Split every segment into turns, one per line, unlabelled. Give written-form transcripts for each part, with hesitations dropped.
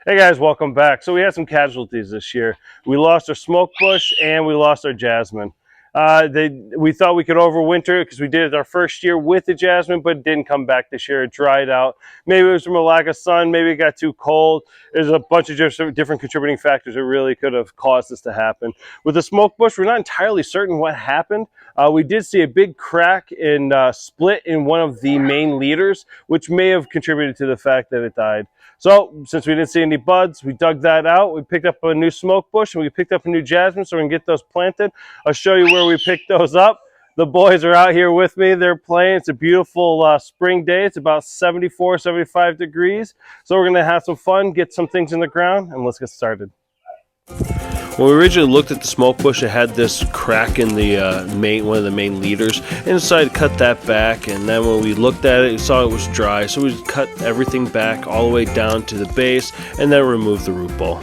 Hey guys, welcome back. So we had some casualties this year. We lost our smoke bush and we lost our jasmine. We thought we could overwinter because we did it our first year with the jasmine, but it didn't come back this year. It dried out. Maybe it was from a lack of sun. Maybe it got too cold. There's a bunch of different contributing factors that really could have caused this to happen. With the smoke bush, we're not entirely certain what happened. We did see a big crack and split in one of the main leaders, which may have contributed to the fact that it died. So since we didn't see any buds, we dug that out. We picked up a new smoke bush and we picked up a new jasmine, so we can get those planted. I'll show you where we picked those up. The boys are out here with me. They're playing. It's a beautiful spring day. It's about 74, 75 degrees. So we're going to have some fun, get some things in the ground, and let's get started. When we originally looked at the smoke bush, it had this crack in the one of the main leaders, and decided to cut that back. And then when we looked at it, we saw it was dry, so we cut everything back all the way down to the base, and then removed the root ball.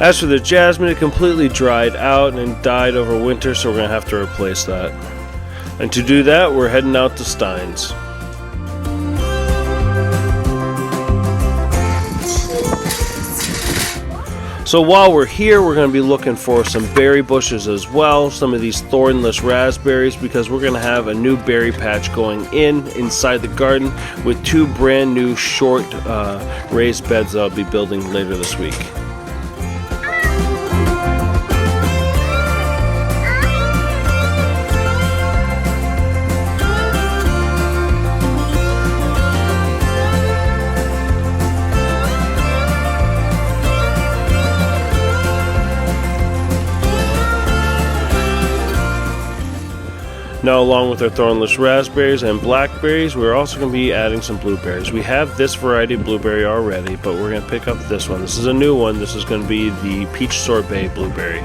As for the jasmine, it completely dried out and died over winter, so we're going to have to replace that. And to do that, we're heading out to Stein's. So while we're here, we're going to be looking for some berry bushes as well, some of these thornless raspberries, because we're going to have a new berry patch going inside the garden with two brand new short raised beds that I'll be building later this week. Now, along with our thornless raspberries and blackberries, we're also going to be adding some blueberries. We have this variety of blueberry already, but we're going to pick up this one. This is a new one. This is going to be the peach sorbet blueberry.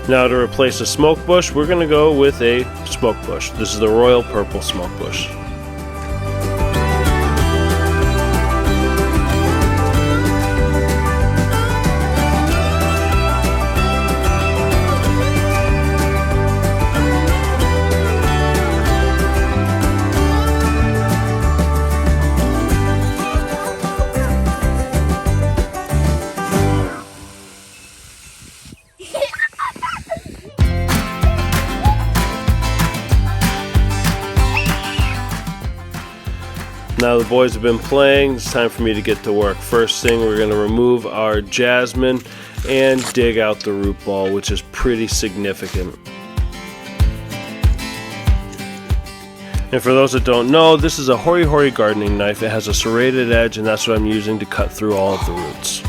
Now, to replace a smoke bush, we're going to go with a smoke bush. This is the royal purple smoke bush. Now the boys have been playing, it's time for me to get to work. First thing, we're going to remove our jasmine and dig out the root ball, which is pretty significant. And for those that don't know, this is a hori-hori gardening knife. It has a serrated edge, and that's what I'm using to cut through all of the roots.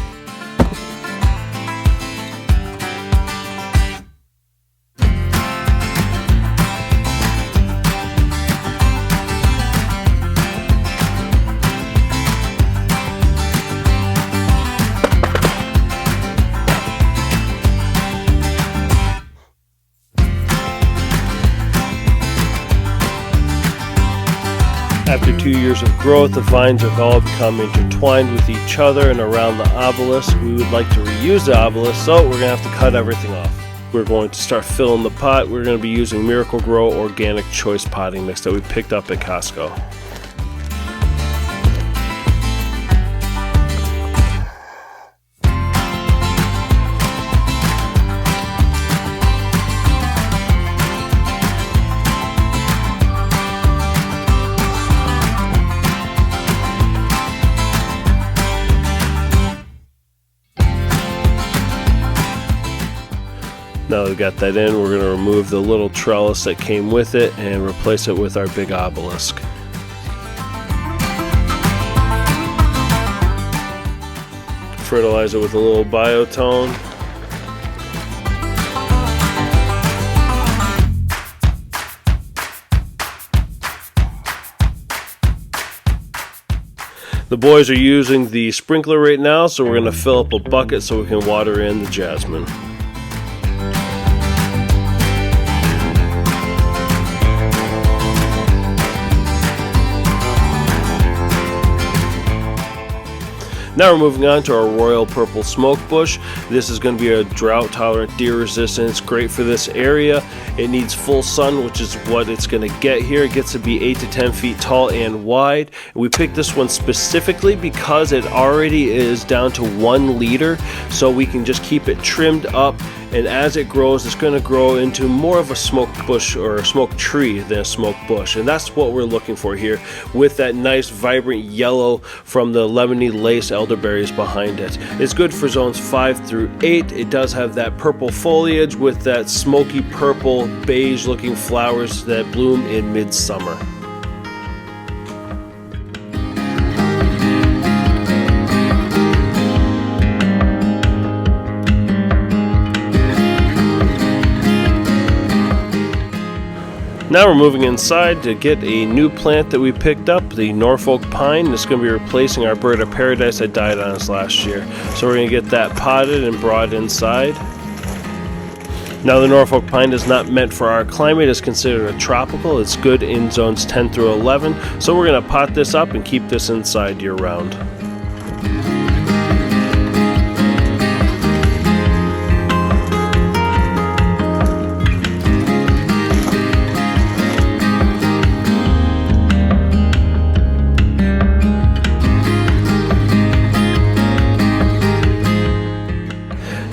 After 2 years of growth, the vines have all become intertwined with each other and around the obelisk. We would like to reuse the obelisk, so we're going to have to cut everything off. We're going to start filling the pot. We're going to be using Miracle-Gro organic choice potting mix that we picked up at Costco. Now that we've got that in, we're going to remove the little trellis that came with it and replace it with our big obelisk. Fertilize it with a little biotone. The boys are using the sprinkler right now, so we're going to fill up a bucket so we can water in the jasmine. Now we're moving on to our royal purple smoke bush. This is going to be a drought tolerant, deer resistant. It's great for this area. It needs full sun, which is what it's going to get here. It gets to be 8 to 10 feet tall and wide. And we picked this one specifically because it already is down to 1 liter, so we can just keep it trimmed up. And as it grows, it's going to grow into more of a smoke bush or a smoke tree than a smoke bush. And that's what we're looking for here, with that nice vibrant yellow from the lemony lace elderberries behind it. It's good for zones 5 through 8. It does have that purple foliage with that smoky purple beige looking flowers that bloom in midsummer. Now we're moving inside to get a new plant that we picked up, the Norfolk pine. This is going to be replacing our bird of paradise that died on us last year. So we're going to get that potted and brought inside. Now the Norfolk pine is not meant for our climate. It's considered a tropical. It's good in zones 10 through 11. So we're going to pot this up and keep this inside year round.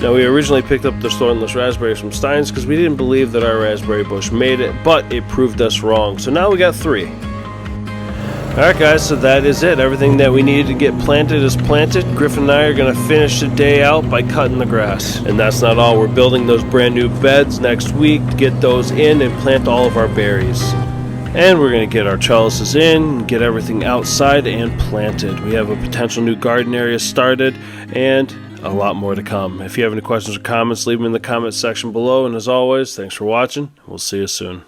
Now we originally picked up the thornless raspberries from Stein's because we didn't believe that our raspberry bush made it, but it proved us wrong. So now we got 3. Alright guys, so that is it. Everything that we needed to get planted is planted. Griffin and I are going to finish the day out by cutting the grass. And that's not all. We're building those brand new beds next week to get those in and plant all of our berries. And we're going to get our trellises in, get everything outside and planted. We have a potential new garden area started and a lot more to come. If you have any questions or comments, leave them in the comments section below. And as always, thanks for watching. We'll see you soon.